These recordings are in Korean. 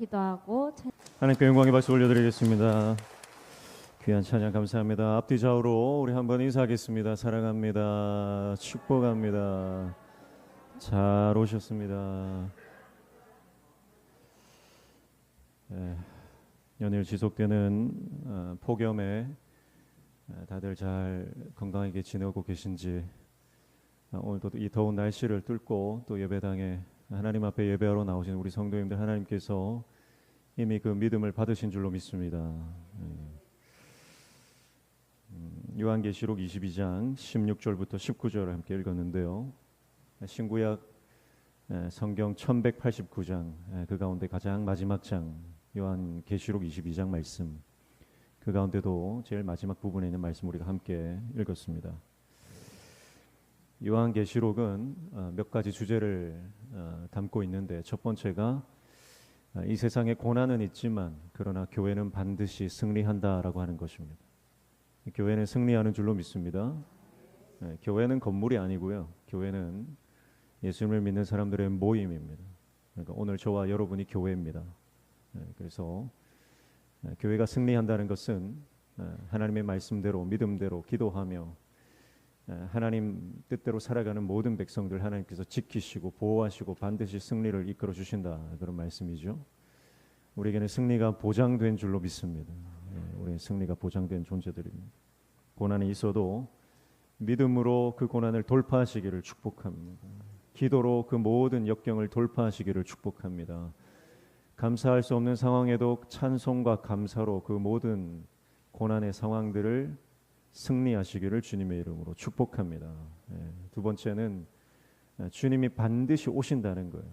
기도하고 하나님께 영광의 박수 올려드리겠습니다. 귀한 찬양 감사합니다. 앞뒤 좌우로 우리 한번 인사하겠습니다. 사랑합니다. 축복합니다. 잘 오셨습니다. 연일 지속되는 폭염에 다들 잘 건강하게 지내고 계신지, 오늘도 이 더운 날씨를 뚫고 또 예배당에 하나님 앞에 예배하러 나오신 우리 성도님들, 하나님께서 이미 그 믿음을 받으신 줄로 믿습니다. 요한계시록 22장 16절부터 19절을 함께 읽었는데요. 신구약 성경 1189장 그 가운데 가장 마지막 장 요한계시록 22장 말씀, 그 가운데도 제일 마지막 부분에 있는 말씀 우리가 함께 읽었습니다. 요한계시록은 몇 가지 주제를 담고 있는데, 첫 번째가 이 세상에 고난은 있지만 그러나 교회는 반드시 승리한다라고 하는 것입니다. 교회는 승리하는 줄로 믿습니다. 교회는 건물이 아니고요. 교회는 예수님을 믿는 사람들의 모임입니다. 그러니까 오늘 저와 여러분이 교회입니다. 그래서 교회가 승리한다는 것은 하나님의 말씀대로 믿음대로 기도하며 하나님 뜻대로 살아가는 모든 백성들 하나님께서 지키시고 보호하시고 반드시 승리를 이끌어 주신다, 그런 말씀이죠. 우리에게는 승리가 보장된 줄로 믿습니다. 우리의 승리가 보장된 존재들입니다. 고난이 있어도 믿음으로 그 고난을 돌파하시기를 축복합니다. 기도로 그 모든 역경을 돌파하시기를 축복합니다. 감사할 수 없는 상황에도 찬송과 감사로 그 모든 고난의 상황들을 승리하시기를 주님의 이름으로 축복합니다. 두 번째는 주님이 반드시 오신다는 거예요.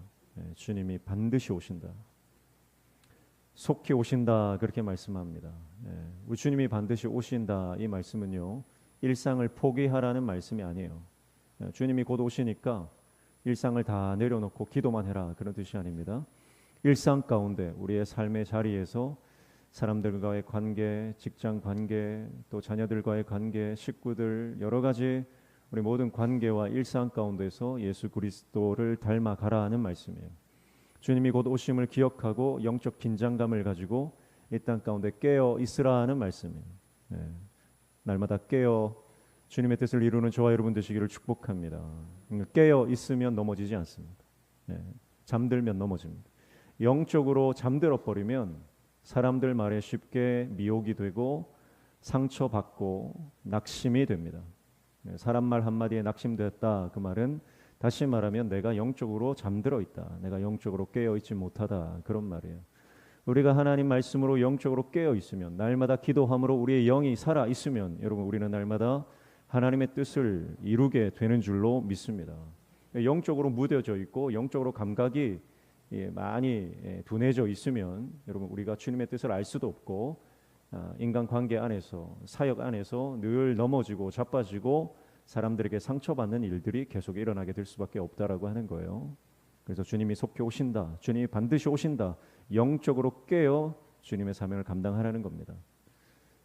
주님이 반드시 오신다. 속히 오신다, 그렇게 말씀합니다. 우리 주님이 반드시 오신다, 이 말씀은요, 일상을 포기하라는 말씀이 아니에요. 주님이 곧 오시니까 일상을 다 내려놓고 기도만 해라, 그런 뜻이 아닙니다. 일상 가운데 우리의 삶의 자리에서 사람들과의 관계, 직장 관계, 또 자녀들과의 관계, 식구들, 여러 가지 우리 모든 관계와 일상 가운데서 예수 그리스도를 닮아가라 하는 말씀이에요. 주님이 곧 오심을 기억하고 영적 긴장감을 가지고 이 땅 가운데 깨어 있으라 하는 말씀이에요. 날마다 깨어 주님의 뜻을 이루는 저와 여러분 되시기를 축복합니다. 깨어 있으면 넘어지지 않습니다. 잠들면 넘어집니다. 영적으로 잠들어 버리면 사람들 말에 쉽게 미혹이 되고 상처받고 낙심이 됩니다. 사람 말 한마디에 낙심되었다, 그 말은 다시 말하면 내가 영적으로 잠들어 있다, 내가 영적으로 깨어 있지 못하다, 그런 말이에요. 우리가 하나님 말씀으로 영적으로 깨어 있으면, 날마다 기도함으로 우리의 영이 살아 있으면, 여러분, 우리는 날마다 하나님의 뜻을 이루게 되는 줄로 믿습니다. 영적으로 무뎌져 있고 영적으로 감각이 많이 둔해져 있으면, 여러분, 우리가 주님의 뜻을 알 수도 없고 인간관계 안에서, 사역 안에서 늘 넘어지고 자빠지고 사람들에게 상처받는 일들이 계속 일어나게 될 수밖에 없다라고 하는 거예요. 그래서 주님이 속히 오신다, 주님이 반드시 오신다, 영적으로 깨어 주님의 사명을 감당하라는 겁니다.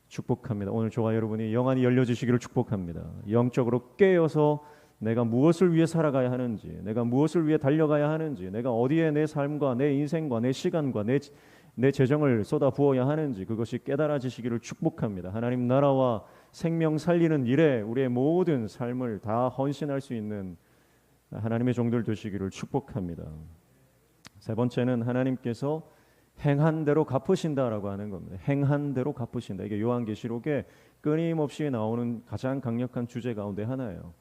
축복합니다. 오늘 저와 여러분이 영안이 열려지시기를 축복합니다. 영적으로 깨어서 내가 무엇을 위해 살아가야 하는지, 내가 무엇을 위해 달려가야 하는지, 내가 어디에 내 삶과 내 인생과 내 시간과 내 재정을 쏟아 부어야 하는지, 그것이 깨달아지시기를 축복합니다. 하나님 나라와 생명 살리는 일에 우리의 모든 삶을 다 헌신할 수 있는 하나님의 종들 되시기를 축복합니다. 세 번째는 하나님께서 행한 대로 갚으신다라고 하는 겁니다. 행한 대로 갚으신다. 이게 요한계시록에 끊임없이 나오는 가장 강력한 주제 가운데 하나예요.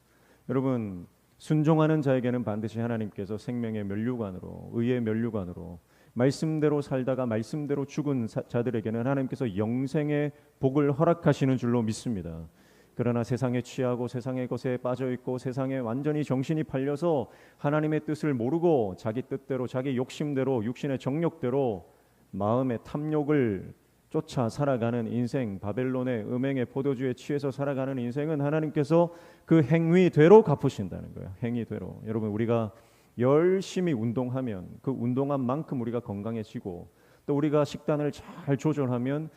여러분, 순종하는 자에게는 반드시 하나님께서 생명의 면류관으로, 의의 면류관으로, 말씀대로 살다가 말씀대로 죽은 자들에게는 하나님께서 영생의 복을 허락하시는 줄로 믿습니다. 그러나 세상에 취하고 세상의 것에 빠져 있고 세상에 완전히 정신이 팔려서 하나님의 뜻을 모르고 자기 뜻대로, 자기 욕심대로, 육신의 정욕대로 마음의 탐욕을 쫓아 살아가는 인생, 바벨론의 음행의 포도주에 취해서 살아가는 인생은 하나님께서 그 행위대로 갚으신다는 거예요. 행위대로. 여러분, 우리가 열심히 운동하면 그 운동한 만큼 우리가 건강해지고, 또 우리가 식단을 잘 조절하면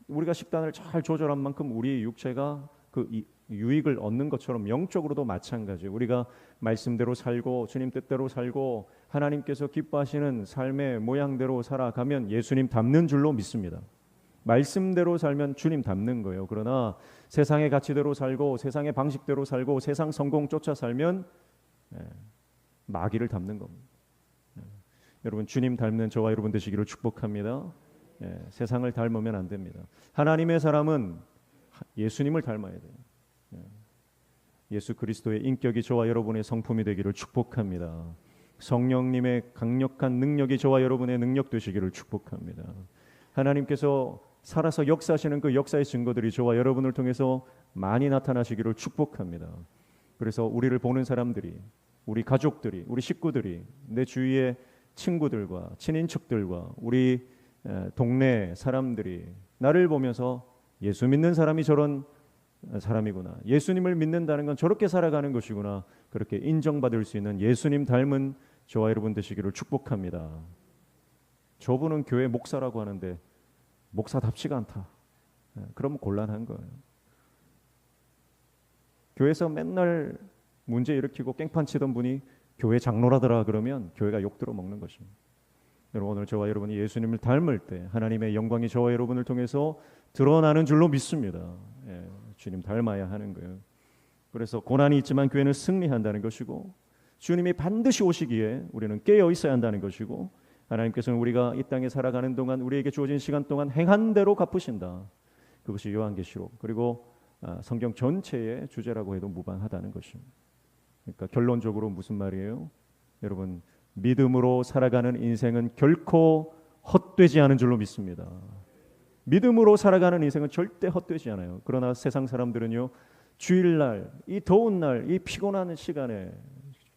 우리가 식단을 잘 조절한 만큼 우리 육체가 그 유익을 얻는 것처럼 영적으로도 마찬가지예요. 우리가 말씀대로 살고 주님 뜻대로 살고 하나님께서 기뻐하시는 삶의 모양대로 살아가면 예수님 닮는 줄로 믿습니다. 말씀대로 살면 주님 닮는 거예요. 그러나 세상의 가치대로 살고 세상의 방식대로 살고 세상 성공 쫓아 살면 마귀를 닮는 겁니다. 여러분 주님 닮는 저와 여러분 되시기를 축복합니다. 세상을 닮으면 안 됩니다. 하나님의 사람은 예수님을 닮아야 돼요. 예수 그리스도의 인격이 저와 여러분의 성품이 되기를 축복합니다. 성령님의 강력한 능력이 저와 여러분의 능력 되시기를 축복합니다. 하나님께서 살아서 역사하시는 그 역사의 증거들이 저와 여러분을 통해서 많이 나타나시기를 축복합니다. 그래서 우리를 보는 사람들이, 우리 가족들이, 우리 식구들이, 내 주위의 친구들과 친인척들과 우리 동네 사람들이 나를 보면서 예수 믿는 사람이 저런 사람이구나, 예수님을 믿는다는 건 저렇게 살아가는 것이구나, 그렇게 인정받을 수 있는 예수님 닮은 저와 여러분 되시기를 축복합니다. 저분은 교회 목사라고 하는데 목사답지가 않다. 그러면 곤란한 거예요. 교회에서 맨날 문제 일으키고 깽판 치던 분이 교회 장로라더라 그러면 교회가 욕 들어먹는 것입니다. 여러분 오늘 저와 여러분이 예수님을 닮을 때 하나님의 영광이 저와 여러분을 통해서 드러나는 줄로 믿습니다. 주님 닮아야 하는 거예요. 그래서 고난이 있지만 교회는 승리한다는 것이고 주님이 반드시 오시기에 우리는 깨어 있어야 한다는 것이고 하나님께서는 우리가 이 땅에 살아가는 동안 우리에게 주어진 시간 동안 행한 대로 갚으신다. 그것이 요한계시록 그리고 성경 전체의 주제라고 해도 무방하다는 것입니다. 그러니까 결론적으로 무슨 말이에요? 여러분 믿음으로 살아가는 인생은 결코 헛되지 않은 줄로 믿습니다. 믿음으로 살아가는 인생은 절대 헛되지 않아요. 그러나 세상 사람들은요, 주일날 이 더운 날 이 피곤한 시간에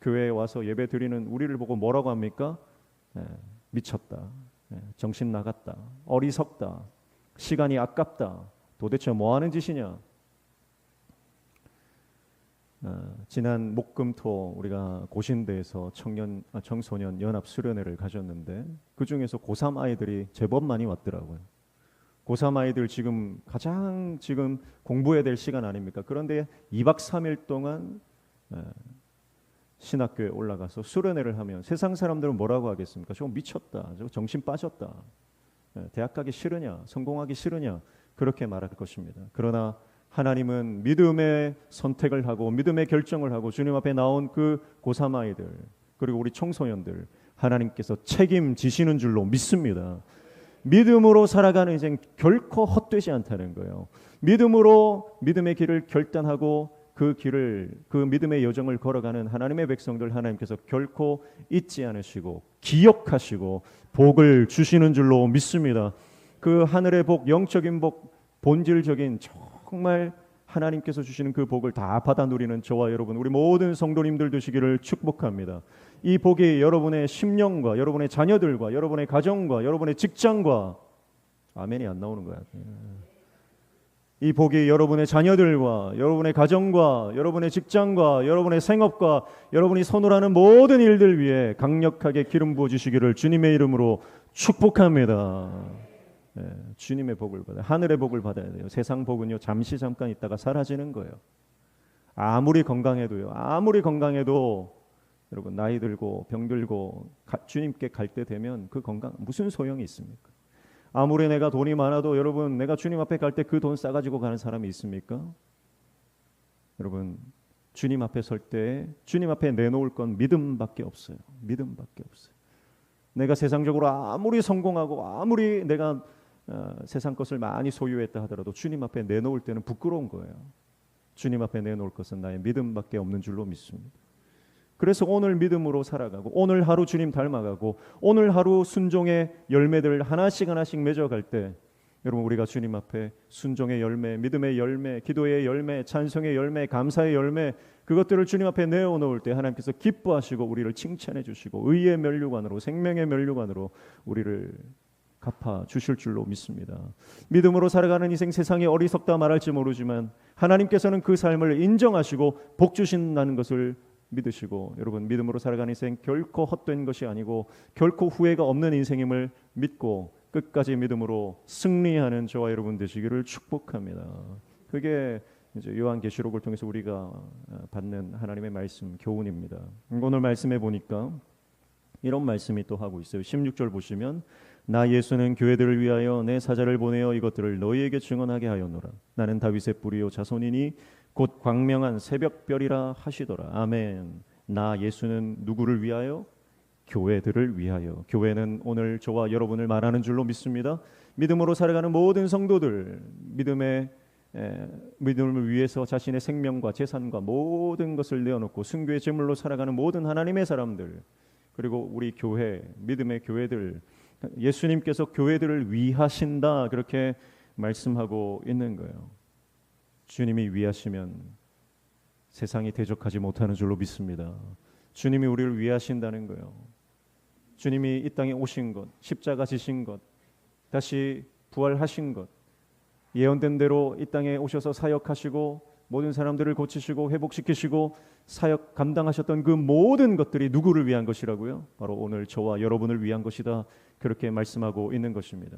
교회에 와서 예배 드리는 우리를 보고 뭐라고 합니까? 미쳤다, 정신 나갔다, 어리석다, 시간이 아깝다, 도대체 뭐 하는 짓이냐? 지난 목금토 우리가 고신대에서 청소년 연합 수련회를 가졌는데 그 중에서 고3 아이들이 제법 많이 왔더라고요. 고3 아이들 지금 가장 공부해야 될 시간 아닙니까? 그런데 2박 3일 동안 신학교에 올라가서 수련회를 하면 세상 사람들은 뭐라고 하겠습니까? 저거 미쳤다, 저거 정신 빠졌다, 대학 가기 싫으냐, 성공하기 싫으냐, 그렇게 말할 것입니다. 그러나 하나님은 믿음의 선택을 하고 믿음의 결정을 하고 주님 앞에 나온 그 고3 아이들 그리고 우리 청소년들 하나님께서 책임지시는 줄로 믿습니다. 믿음으로 살아가는 인생 결코 헛되지 않다는 거예요. 믿음으로 믿음의 길을 결단하고 그 믿음의 여정을 걸어가는 하나님의 백성들 하나님께서 결코 잊지 않으시고 기억하시고 복을 주시는 줄로 믿습니다. 그 하늘의 복, 영적인 복, 본질적인 정말 하나님께서 주시는 그 복을 다 받아 누리는 저와 여러분 우리 모든 성도님들 되시기를 축복합니다. 이 복이 여러분의 심령과 여러분의 자녀들과 여러분의 가정과 여러분의 직장과 아멘이 안 나오는 거야. 이 복이 여러분의 자녀들과 여러분의 가정과 여러분의 직장과 여러분의 생업과 여러분이 손을 하는 모든 일들 위해 강력하게 기름 부어 주시기를 주님의 이름으로 축복합니다. 주님의 복을 받아요. 하늘의 복을 받아야 돼요. 세상 복은요 잠깐 있다가 사라지는 거예요. 아무리 건강해도 여러분 나이 들고 병 들고 주님께 갈 때 되면 그 건강 무슨 소용이 있습니까? 아무리 내가 돈이 많아도 여러분 내가 주님 앞에 갈 때 그 돈 싸가지고 가는 사람이 있습니까? 여러분 주님 앞에 설 때 주님 앞에 내놓을 건 믿음밖에 없어요. 믿음밖에 없어요. 내가 세상적으로 아무리 성공하고 아무리 내가 세상 것을 많이 소유했다 하더라도 주님 앞에 내놓을 때는 부끄러운 거예요. 주님 앞에 내놓을 것은 나의 믿음밖에 없는 줄로 믿습니다. 그래서 오늘 믿음으로 살아가고 오늘 하루 주님 닮아가고 오늘 하루 순종의 열매들 하나씩 맺어갈 때 여러분 우리가 주님 앞에 순종의 열매, 믿음의 열매, 기도의 열매, 찬송의 열매, 감사의 열매 그것들을 주님 앞에 내어놓을 때 하나님께서 기뻐하시고 우리를 칭찬해 주시고 의의 면류관으로 생명의 면류관으로 우리를 갚아 주실 줄로 믿습니다. 믿음으로 살아가는 인생 세상에 어리석다 말할지 모르지만 하나님께서는 그 삶을 인정하시고 복 주신다는 것을 믿으시고 여러분 믿음으로 살아가는 인생 결코 헛된 것이 아니고 결코 후회가 없는 인생임을 믿고 끝까지 믿음으로 승리하는 저와 여러분 되시기를 축복합니다. 그게 이제 요한계시록을 통해서 우리가 받는 하나님의 말씀 교훈입니다. 오늘 말씀에 보니까 이런 말씀이 또 하고 있어요. 16절 보시면 나 예수는 교회들을 위하여 내 사자를 보내어 이것들을 너희에게 증언하게 하였노라. 나는 다윗의 뿌리요 자손이니 곧 광명한 새벽별이라 하시더라. 아멘. 나 예수는 누구를 위하여? 교회들을 위하여. 교회는 오늘 저와 여러분을 말하는 줄로 믿습니다. 믿음으로 살아가는 모든 성도들, 믿음을 위해서 자신의 생명과 재산과 모든 것을 내어놓고 순교의 제물로 살아가는 모든 하나님의 사람들, 그리고 우리 교회, 믿음의 교회들, 예수님께서 교회들을 위하신다 그렇게 말씀하고 있는 거예요. 주님이 위하시면 세상이 대적하지 못하는 줄로 믿습니다. 주님이 우리를 위하신다는 거예요. 주님이 이 땅에 오신 것, 십자가 지신 것, 다시 부활하신 것, 예언된 대로 이 땅에 오셔서 사역하시고 모든 사람들을 고치시고 회복시키시고 사역 감당하셨던 그 모든 것들이 누구를 위한 것이라고요? 바로 오늘 저와 여러분을 위한 것이다. 그렇게 말씀하고 있는 것입니다.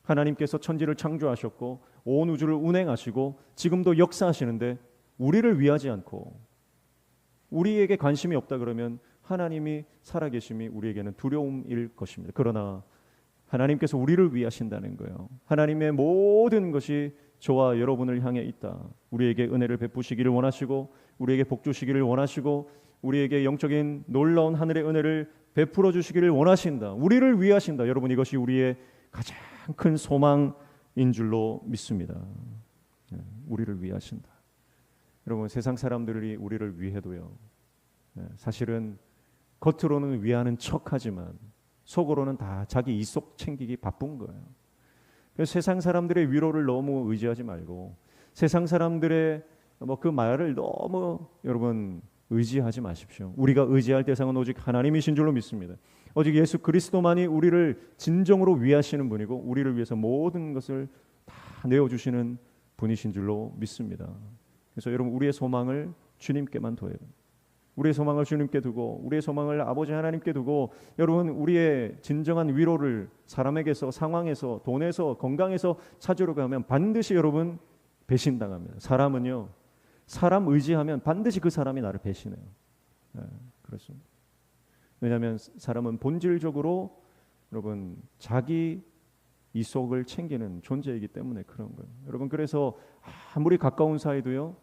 하나님께서 천지를 창조하셨고 온 우주를 운행하시고 지금도 역사하시는데 우리를 위하지 않고 우리에게 관심이 없다 그러면 하나님이 살아계심이 우리에게는 두려움일 것입니다. 그러나 하나님께서 우리를 위하신다는 거예요. 하나님의 모든 것이 저와 여러분을 향해 있다. 우리에게 은혜를 베푸시기를 원하시고 우리에게 복 주시기를 원하시고 우리에게 영적인 놀라운 하늘의 은혜를 베풀어 주시기를 원하신다. 우리를 위하신다. 여러분, 이것이 우리의 가장 큰 소망인 줄로 믿습니다. 우리를 위하신다. 여러분, 세상 사람들이 우리를 위해도요, 사실은 겉으로는 위하는 척하지만 속으로는 다 자기 이속 챙기기 바쁜 거예요. 그래서 세상 사람들의 위로를 너무 의지하지 말고 세상 사람들의 그 말을 너무 여러분 의지하지 마십시오. 우리가 의지할 대상은 오직 하나님이신 줄로 믿습니다. 오직 예수 그리스도만이 우리를 진정으로 위하시는 분이고 우리를 위해서 모든 것을 다 내어주시는 분이신 줄로 믿습니다. 그래서 여러분, 우리의 소망을 주님께만 둬야 됩니다. 우리의 소망을 주님께 두고 우리의 소망을 아버지 하나님께 두고 여러분, 우리의 진정한 위로를 사람에게서, 상황에서, 돈에서, 건강에서 찾으러 가면 반드시 여러분 배신당합니다. 사람은요, 사람 의지하면 반드시 그 사람이 나를 배신해요. 그렇습니다. 왜냐하면 사람은 본질적으로 여러분 자기 이속을 챙기는 존재이기 때문에 그런 거예요. 여러분, 그래서 아무리 가까운 사이도요,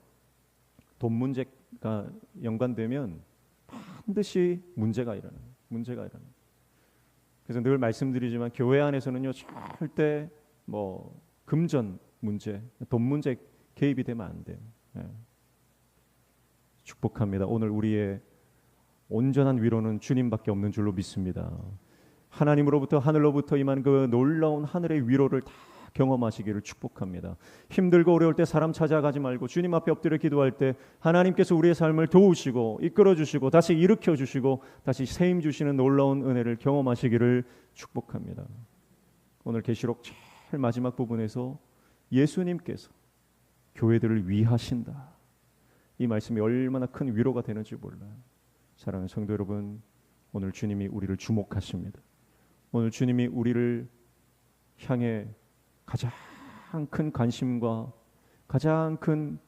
돈 문제가 연관되면 반드시 문제가 일어나요. 그래서 늘 말씀드리지만 교회 안에서는요, 절대 금전 문제, 돈 문제 개입이 되면 안 돼요. 축복합니다. 오늘 우리의 온전한 위로는 주님밖에 없는 줄로 믿습니다. 하나님으로부터, 하늘로부터 임한 그 놀라운 하늘의 위로를 다 경험하시기를 축복합니다. 힘들고 어려울 때 사람 찾아가지 말고 주님 앞에 엎드려 기도할 때 하나님께서 우리의 삶을 도우시고 이끌어 주시고 다시 일으켜 주시고 다시 세임 주시는 놀라운 은혜를 경험하시기를 축복합니다. 오늘 계시록 제일 마지막 부분에서 예수님께서 교회들을 위하신다. 이 말씀이 얼마나 큰 위로가 되는지 몰라요. 사랑하는 성도 여러분, 오늘 주님이 우리를 주목하십니다. 오늘 주님이 우리를 향해 가장 큰 관심과 가장 큰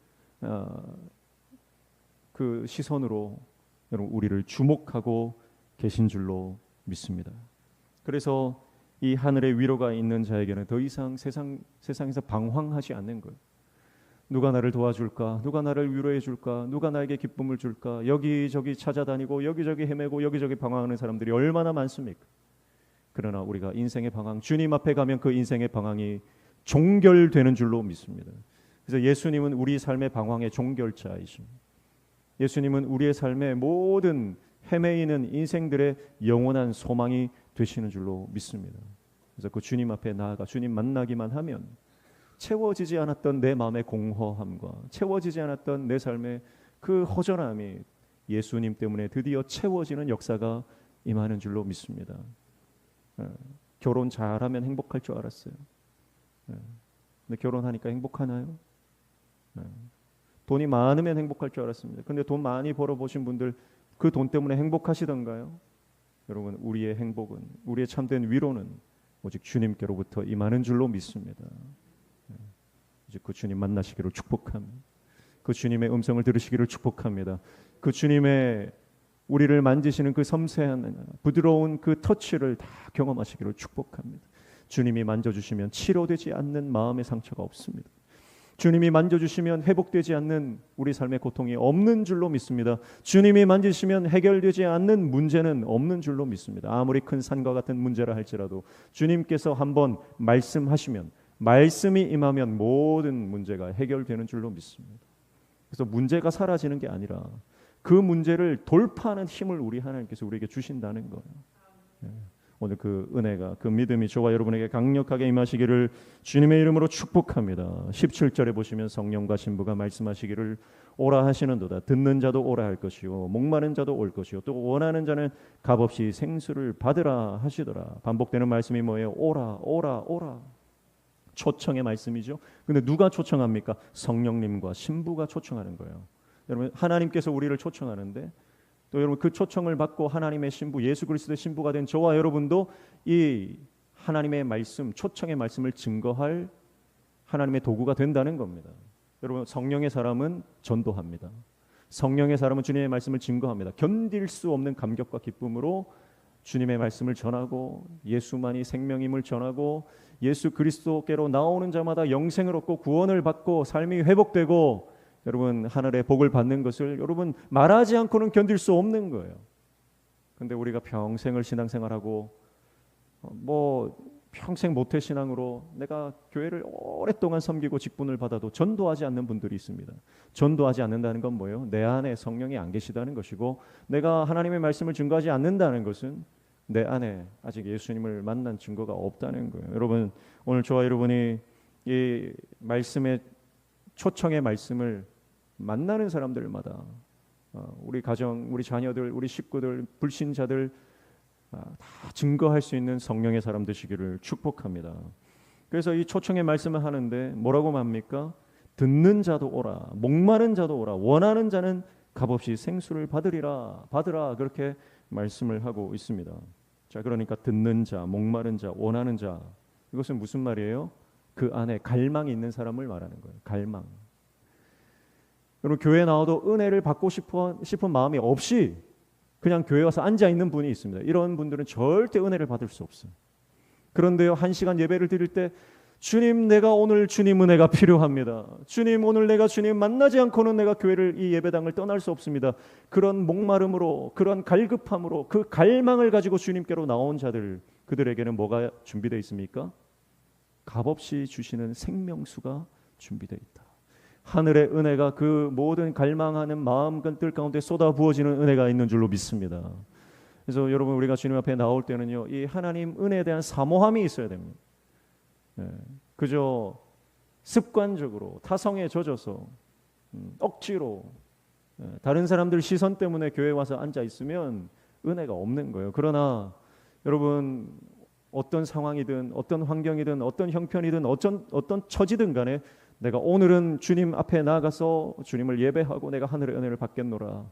그 시선으로 여러분 우리를 주목하고 계신 줄로 믿습니다. 그래서 이 하늘의 위로가 있는 자에게는 더 이상 세상에서 방황하지 않는 거예요. 누가 나를 도와줄까? 누가 나를 위로해 줄까? 누가 나에게 기쁨을 줄까? 여기저기 찾아다니고 여기저기 헤매고 여기저기 방황하는 사람들이 얼마나 많습니까? 그러나 우리가 인생의 방황, 주님 앞에 가면 그 인생의 방황이 종결되는 줄로 믿습니다. 그래서 예수님은 우리 삶의 방황의 종결자이십니다. 예수님은 우리의 삶의 모든 헤매이는 인생들의 영원한 소망이 되시는 줄로 믿습니다. 그래서 그 주님 앞에 나아가 주님 만나기만 하면 채워지지 않았던 내 마음의 공허함과 채워지지 않았던 내 삶의 그 허전함이 예수님 때문에 드디어 채워지는 역사가 임하는 줄로 믿습니다. 결혼 잘하면 행복할 줄 알았어요. 근데 결혼하니까 행복하나요? 돈이 많으면 행복할 줄 알았습니다. 근데 돈 많이 벌어보신 분들 그 돈 때문에 행복하시던가요? 여러분, 우리의 행복은, 우리의 참된 위로는 오직 주님께로부터 임하는 줄로 믿습니다. 이제 그 주님 만나시기를 축복합니다. 그 주님의 음성을 들으시기를 축복합니다. 그 주님의 우리를 만지시는 그 섬세한 부드러운 그 터치를 다 경험하시기를 축복합니다. 주님이 만져주시면 치료되지 않는 마음의 상처가 없습니다. 주님이 만져주시면 회복되지 않는 우리 삶의 고통이 없는 줄로 믿습니다. 주님이 만지시면 해결되지 않는 문제는 없는 줄로 믿습니다. 아무리 큰 산과 같은 문제라 할지라도 주님께서 한번 말씀하시면, 말씀이 임하면 모든 문제가 해결되는 줄로 믿습니다. 그래서 문제가 사라지는 게 아니라 그 문제를 돌파하는 힘을 우리 하나님께서 우리에게 주신다는 거예요. 오늘 그 은혜가, 그 믿음이 저와 여러분에게 강력하게 임하시기를 주님의 이름으로 축복합니다. 17절에 보시면 성령과 신부가 말씀하시기를 오라 하시는도다. 듣는 자도 오라 할 것이요 목마른 자도 올 것이요 또 원하는 자는 값없이 생수를 받으라 하시더라. 반복되는 말씀이 뭐예요? 오라 오라 오라. 초청의 말씀이죠. 근데 누가 초청합니까? 성령님과 신부가 초청하는 거예요. 여러분, 하나님께서 우리를 초청하는데 또 여러분 그 초청을 받고 하나님의 신부, 예수 그리스도의 신부가 된 저와 여러분도 이 하나님의 말씀, 초청의 말씀을 증거할 하나님의 도구가 된다는 겁니다. 여러분, 성령의 사람은 전도합니다. 성령의 사람은 주님의 말씀을 증거합니다. 견딜 수 없는 감격과 기쁨으로 주님의 말씀을 전하고 예수만이 생명임을 전하고 예수 그리스도께로 나오는 자마다 영생을 얻고 구원을 받고 삶이 회복되고 여러분 하늘의 복을 받는 것을 여러분 말하지 않고는 견딜 수 없는 거예요. 근데 우리가 평생을 신앙생활하고 뭐 평생 모태신앙으로 내가 교회를 오랫동안 섬기고 직분을 받아도 전도하지 않는 분들이 있습니다. 전도하지 않는다는 건 뭐예요? 내 안에 성령이 안 계시다는 것이고 내가 하나님의 말씀을 증거하지 않는다는 것은 내 안에 아직 예수님을 만난 증거가 없다는 거예요. 여러분, 오늘 저와 여러분이 이 말씀의 초청의 말씀을 만나는 사람들마다 우리 가정, 우리 자녀들, 우리 식구들, 불신자들 다 증거할 수 있는 성령의 사람 되시기를 축복합니다. 그래서 이 초청의 말씀을 하는데 뭐라고 합니까? 듣는 자도 오라, 목마른 자도 오라, 원하는 자는 값없이 생수를 받으라 그렇게 말씀을 하고 있습니다. 자, 그러니까 듣는 자, 목마른 자, 원하는 자, 이것은 무슨 말이에요? 그 안에 갈망이 있는 사람을 말하는 거예요. 갈망. 여러분, 교회에 나와도 은혜를 받고 싶은 마음이 없이 그냥 교회에 와서 앉아 있는 분이 있습니다. 이런 분들은 절대 은혜를 받을 수 없어요. 그런데요, 1시간 예배를 드릴 때 주님, 내가 오늘 주님 은혜가 필요합니다. 주님, 오늘 내가 주님 만나지 않고는 내가 교회를, 이 예배당을 떠날 수 없습니다. 그런 목마름으로, 그런 갈급함으로, 그 갈망을 가지고 주님께로 나온 자들, 그들에게는 뭐가 준비되어 있습니까? 값없이 주시는 생명수가 준비되어 있다. 하늘의 은혜가 그 모든 갈망하는 마음들 가운데 쏟아 부어지는 은혜가 있는 줄로 믿습니다. 그래서 여러분, 우리가 주님 앞에 나올 때는요, 이 하나님 은혜에 대한 사모함이 있어야 됩니다. 그저 습관적으로 타성에 젖어서 억지로 다른 사람들 시선 때문에 교회에 와서 앉아 있으면 은혜가 없는 거예요. 그러나 여러분, 어떤 상황이든 어떤 환경이든 어떤 형편이든 어떤 처지든 간에 내가 오늘은 주님 앞에 나가서 주님을 예배하고 내가 하늘의 은혜를 받겠노라,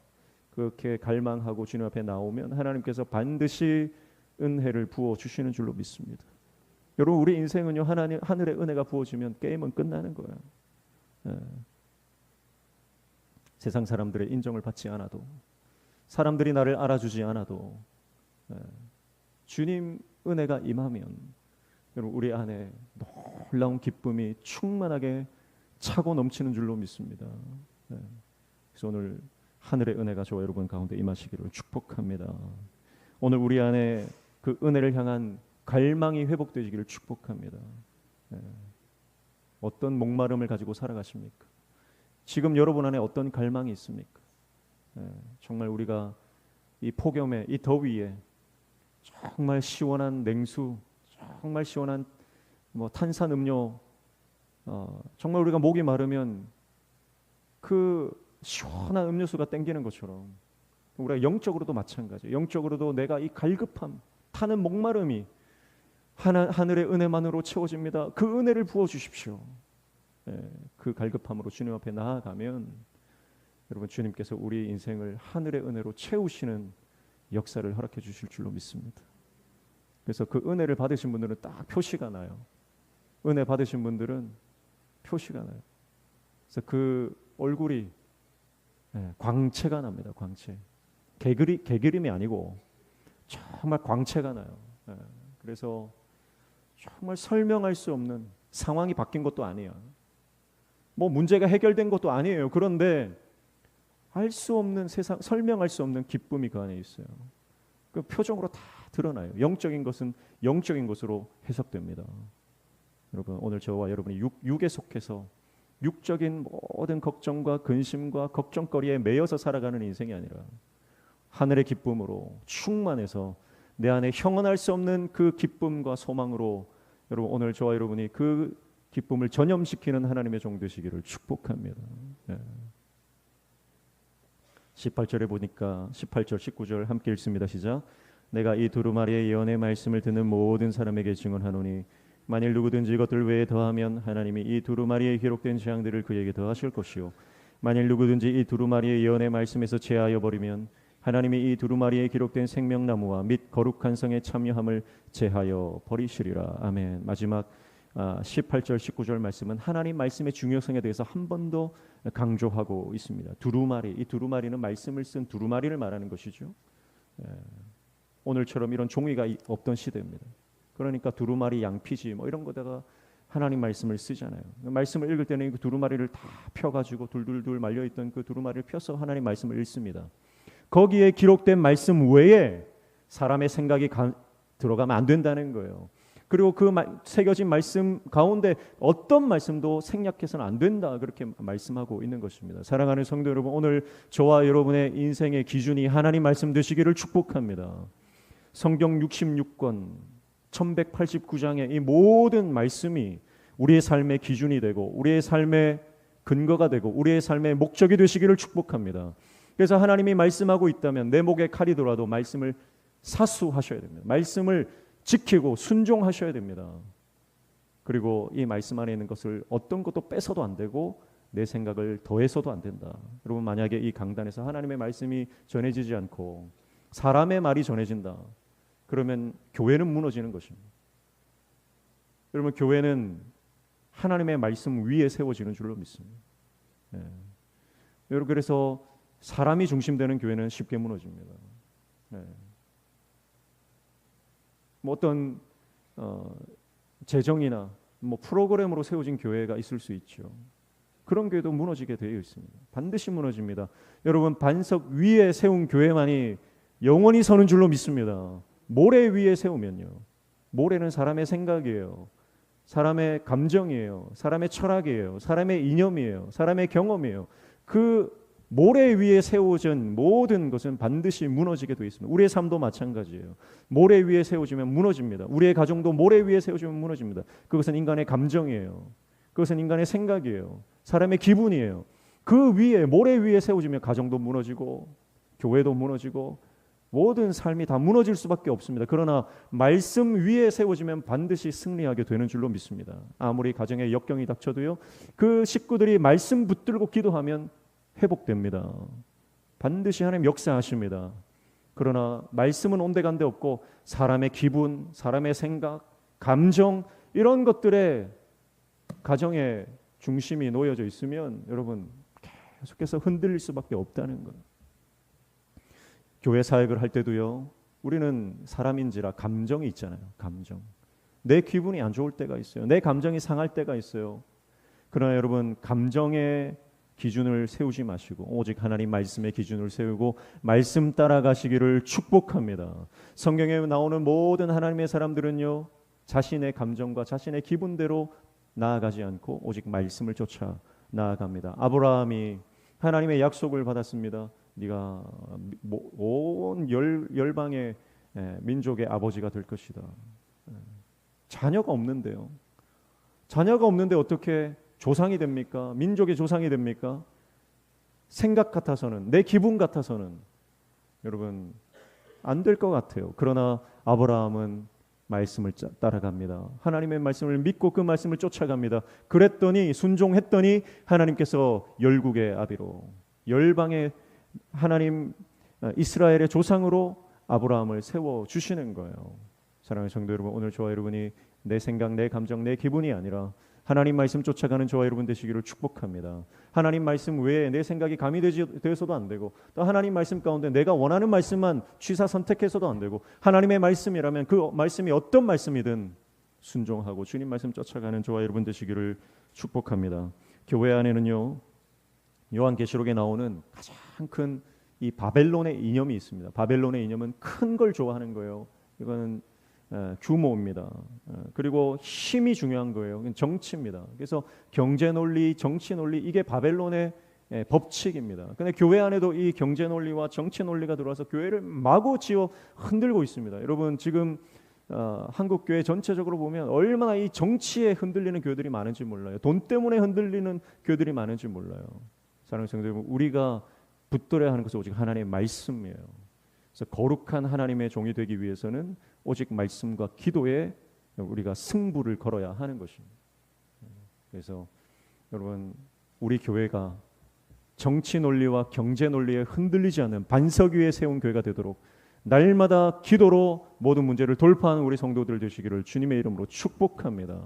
그렇게 갈망하고 주님 앞에 나오면 하나님께서 반드시 은혜를 부어주시는 줄로 믿습니다. 여러분, 우리 인생은요, 하늘의 은혜가 부어지면 게임은 끝나는 거예요. 세상 사람들의 인정을 받지 않아도, 사람들이 나를 알아주지 않아도 주님 은혜가 임하면 여러분, 우리 안에 놀라운 기쁨이 충만하게 차고 넘치는 줄로 믿습니다. 그래서 오늘 하늘의 은혜가 저와 여러분 가운데 임하시기를 축복합니다. 오늘 우리 안에 그 은혜를 향한 갈망이 회복되시기를 축복합니다. 어떤 목마름을 가지고 살아가십니까? 지금 여러분 안에 어떤 갈망이 있습니까? 정말 우리가 이 폭염에, 이 더위에 정말 시원한 냉수, 정말 시원한 탄산 음료, 정말 우리가 목이 마르면 그 시원한 음료수가 땡기는 것처럼 우리가 영적으로도 마찬가지예요. 영적으로도 내가 이 갈급함, 타는 목마름이 하늘의 은혜만으로 채워집니다. 그 은혜를 부어주십시오. 그 갈급함으로 주님 앞에 나아가면 여러분, 주님께서 우리 인생을 하늘의 은혜로 채우시는 역사를 허락해 주실 줄로 믿습니다. 그래서 그 은혜를 받으신 분들은 딱 표시가 나요. 은혜 받으신 분들은 표시가 나요. 그래서 그 얼굴이 광채가 납니다. 광채. 개그림이 아니고 정말 광채가 나요. 그래서 정말 설명할 수 없는 상황이 바뀐 것도 아니에요. 뭐 문제가 해결된 것도 아니에요. 그런데 알 수 없는 세상, 설명할 수 없는 기쁨이 그 안에 있어요. 그 표정으로 다 드러나요. 영적인 것은 영적인 것으로 해석됩니다. 여러분, 오늘 저와 여러분이 육에 속해서 육적인 모든 걱정과 근심과 걱정거리에 매여서 살아가는 인생이 아니라 하늘의 기쁨으로 충만해서 내 안에 형언할 수 없는 그 기쁨과 소망으로 여러분, 오늘 저와 여러분이 그 기쁨을 전염시키는 하나님의 종 되시기를 축복합니다. 18절에 보니까 18절 19절 함께 읽습니다. 시작. 내가 이 두루마리의 예언의 말씀을 듣는 모든 사람에게 증언하노니 만일 누구든지 이것들 외에 더하면 하나님이 이 두루마리에 기록된 재앙들을 그에게 더하실 것이요 만일 누구든지 이 두루마리의 예언의 말씀에서 제하여 버리면 하나님이 이 두루마리에 기록된 생명나무와 및 거룩한 성에 참여함을 제하여 버리시리라. 아멘. 마지막 18절 19절 말씀은 하나님 말씀의 중요성에 대해서 한 번 더 강조하고 있습니다. 두루마리, 이 두루마리는 말씀을 쓴 두루마리를 말하는 것이죠. 오늘처럼 이런 종이가 없던 시대입니다. 그러니까 두루마리, 양피지 뭐 이런 거다가 하나님 말씀을 쓰잖아요. 말씀을 읽을 때는 그 두루마리를 다 펴가지고 둘둘둘 말려있던 그 두루마리를 펴서 하나님 말씀을 읽습니다. 거기에 기록된 말씀 외에 사람의 생각이 들어가면 안 된다는 거예요. 그리고 그 새겨진 말씀 가운데 어떤 말씀도 생략해서는 안 된다, 그렇게 말씀하고 있는 것입니다. 사랑하는 성도 여러분, 오늘 저와 여러분의 인생의 기준이 하나님 말씀 되시기를 축복합니다. 성경 66권 1189장의 이 모든 말씀이 우리의 삶의 기준이 되고 우리의 삶의 근거가 되고 우리의 삶의 목적이 되시기를 축복합니다. 그래서 하나님이 말씀하고 있다면 내 목에 칼이 돌아도 말씀을 사수하셔야 됩니다. 말씀을 지키고 순종하셔야 됩니다. 그리고 이 말씀 안에 있는 것을 어떤 것도 뺏어도 안 되고 내 생각을 더해서도 안 된다. 여러분, 만약에 이 강단에서 하나님의 말씀이 전해지지 않고 사람의 말이 전해진다, 그러면 교회는 무너지는 것입니다. 여러분, 교회는 하나님의 말씀 위에 세워지는 줄로 믿습니다. 여러분, 그래서 사람이 중심되는 교회는 쉽게 무너집니다. 뭐 어떤 재정이나 뭐 프로그램으로 세워진 교회가 있을 수 있죠. 그런 교회도 무너지게 되어 있습니다. 반드시 무너집니다. 여러분, 반석 위에 세운 교회만이 영원히 서는 줄로 믿습니다. 모래 위에 세우면요, 모래는 사람의 생각이에요, 사람의 감정이에요, 사람의 철학이에요, 사람의 이념이에요, 사람의 경험이에요. 그 모래 위에 세워진 모든 것은 반드시 무너지게 되어 있습니다. 우리의 삶도 마찬가지예요. 모래 위에 세워지면 무너집니다. 우리의 가정도 모래 위에 세워지면 무너집니다. 그것은 인간의 감정이에요. 그것은 인간의 생각이에요. 사람의 기분이에요. 그 위에, 모래 위에 세워지면 가정도 무너지고 교회도 무너지고 모든 삶이 다 무너질 수밖에 없습니다. 그러나 말씀 위에 세워지면 반드시 승리하게 되는 줄로 믿습니다. 아무리 가정에 역경이 닥쳐도요, 그 식구들이 말씀 붙들고 기도하면 회복됩니다. 반드시 하나님 역사하십니다. 그러나 말씀은 온데간데 없고 사람의 기분, 사람의 생각, 감정, 이런 것들에 가정의 중심이 놓여져 있으면 여러분, 계속해서 흔들릴 수밖에 없다는 거예요. 교회 사역을 할 때도요, 우리는 사람인지라 감정이 있잖아요. 감정. 내 기분이 안 좋을 때가 있어요. 내 감정이 상할 때가 있어요. 그러나 여러분, 감정의 기준을 세우지 마시고 오직 하나님 말씀의 기준을 세우고 말씀 따라가시기를 축복합니다. 성경에 나오는 모든 하나님의 사람들은요, 자신의 감정과 자신의 기분대로 나아가지 않고 오직 말씀을 쫓아 나아갑니다. 아브라함이 하나님의 약속을 받았습니다. 네가 온 열방의 민족의 아버지가 될 것이다. 자녀가 없는데요. 자녀가 없는데 어떻게 조상이 됩니까? 민족의 조상이 됩니까? 생각 같아서는, 내 기분 같아서는 여러분 안 될 것 같아요. 그러나 아브라함은 말씀을 따라갑니다. 하나님의 말씀을 믿고 그 말씀을 쫓아갑니다. 그랬더니, 순종했더니 하나님께서 열국의 아비로, 열방의 하나님 이스라엘의 조상으로 아브라함을 세워주시는 거예요. 사랑하는 성도 여러분, 오늘 저와 여러분이 내 생각, 내 감정, 내 기분이 아니라 하나님 말씀 쫓아가는 저와 여러분 되시기를 축복합니다. 하나님 말씀 외에 내 생각이 되어서도 안 되고, 또 하나님 말씀 가운데 내가 원하는 말씀만 취사 선택해서도 안 되고, 하나님의 말씀이라면 그 말씀이 어떤 말씀이든 순종하고 주님 말씀 쫓아가는 저와 여러분 되시기를 축복합니다. 교회 안에는요, 요한계시록에 나오는 가장 큰 이 바벨론의 이념이 있습니다. 바벨론의 이념은 큰 걸 좋아하는 거예요. 이거는 규모입니다. 그리고 힘이 중요한 거예요. 정치입니다. 그래서 경제 논리, 정치 논리, 이게 바벨론의 법칙입니다. 근데 교회 안에도 이 경제 논리와 정치 논리가 들어와서 교회를 마구 지어 흔들고 있습니다. 여러분 지금 한국 교회 전체적으로 보면 얼마나 이 정치에 흔들리는 교회들이 많은지 몰라요. 돈 때문에 흔들리는 교회들이 많은지 몰라요. 사랑하는 성도 여러분, 우리가 붙들어야 하는 것은 오직 하나님의 말씀이에요. 그래서 거룩한 하나님의 종이 되기 위해서는 오직 말씀과 기도에 우리가 승부를 걸어야 하는 것입니다. 그래서 여러분, 우리 교회가 정치 논리와 경제 논리에 흔들리지 않는 반석 위에 세운 교회가 되도록 날마다 기도로 모든 문제를 돌파하는 우리 성도들 되시기를 주님의 이름으로 축복합니다.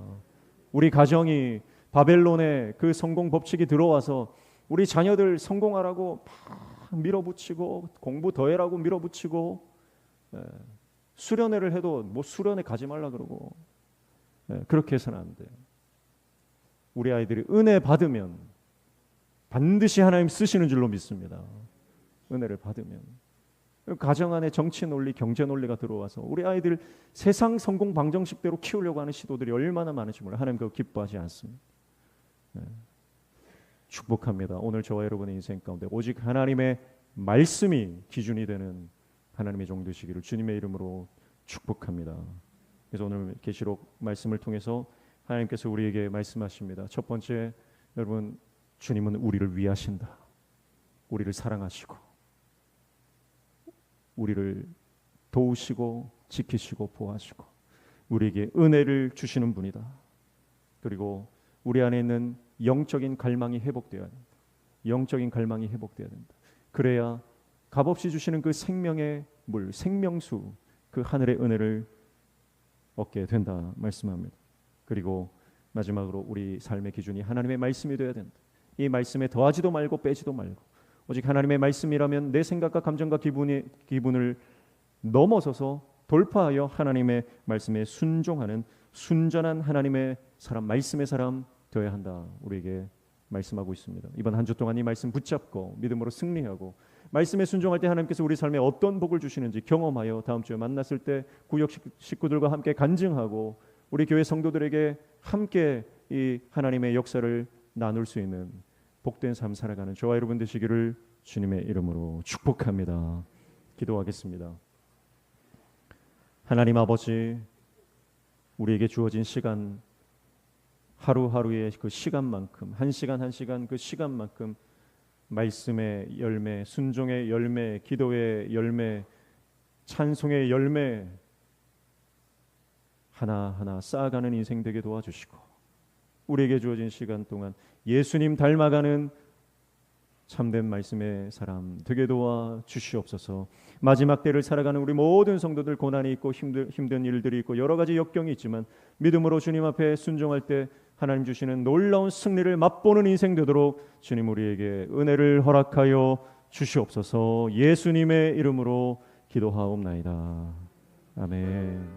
우리 가정이 바벨론의 그 성공 법칙이 들어와서 우리 자녀들 성공하라고 막 밀어붙이고, 공부 더 해라고 밀어붙이고, 수련회를 해도 뭐 수련회 가지 말라 그러고, 그렇게 해서는 안 돼요. 우리 아이들이 은혜 받으면 반드시 하나님 쓰시는 줄로 믿습니다. 은혜를 받으면. 가정 안에 정치 논리, 경제 논리가 들어와서 우리 아이들 세상 성공 방정식대로 키우려고 하는 시도들이 얼마나 많은지 몰라요. 하나님 그거 기뻐하지 않습니다. 축복합니다. 오늘 저와 여러분의 인생 가운데 오직 하나님의 말씀이 기준이 되는 하나님의 종 되시기를 주님의 이름으로 축복합니다. 그래서 오늘 계시록 말씀을 통해서 하나님께서 우리에게 말씀하십니다. 첫 번째, 여러분, 주님은 우리를 위하신다. 우리를 사랑하시고 우리를 도우시고 지키시고 보호하시고 우리에게 은혜를 주시는 분이다. 그리고 우리 안에 있는 영적인 갈망이 회복되어야 된다. 영적인 갈망이 회복되어야 된다. 그래야 값없이 주시는 그 생명의 물, 생명수, 그 하늘의 은혜를 얻게 된다 말씀합니다. 그리고 마지막으로 우리 삶의 기준이 하나님의 말씀이 되어야 된다. 이 말씀에 더하지도 말고 빼지도 말고 오직 하나님의 말씀이라면 내 생각과 감정과 기분을 넘어서서 돌파하여 하나님의 말씀에 순종하는 순전한 하나님의 사람, 말씀의 사람 되어야 한다. 우리에게 말씀하고 있습니다. 이번 한 주 동안 이 말씀 붙잡고 믿음으로 승리하고 말씀에 순종할 때 하나님께서 우리 삶에 어떤 복을 주시는지 경험하여 다음 주에 만났을 때 구역 식구들과 함께 간증하고 우리 교회 성도들에게 함께 이 하나님의 역사를 나눌 수 있는 복된 삶 살아가는 저와 여러분 되시기를 주님의 이름으로 축복합니다. 기도하겠습니다. 하나님 아버지, 우리에게 주어진 시간 하루하루의 그 시간만큼 한 시간 한 시간 그 시간만큼 말씀의 열매, 순종의 열매, 기도의 열매, 찬송의 열매 하나하나 쌓아가는 인생 되게 도와주시고 우리에게 주어진 시간 동안 예수님 닮아가는 참된 말씀의 사람 되게 도와주시옵소서. 마지막 때를 살아가는 우리 모든 성도들 고난이 있고 힘든 일들이 있고 여러 가지 역경이 있지만 믿음으로 주님 앞에 순종할 때 하나님 주시는 놀라운 승리를 맛보는 인생 되도록 주님 우리에게 은혜를 허락하여 주시옵소서. 예수님의 이름으로 기도하옵나이다. 아멘.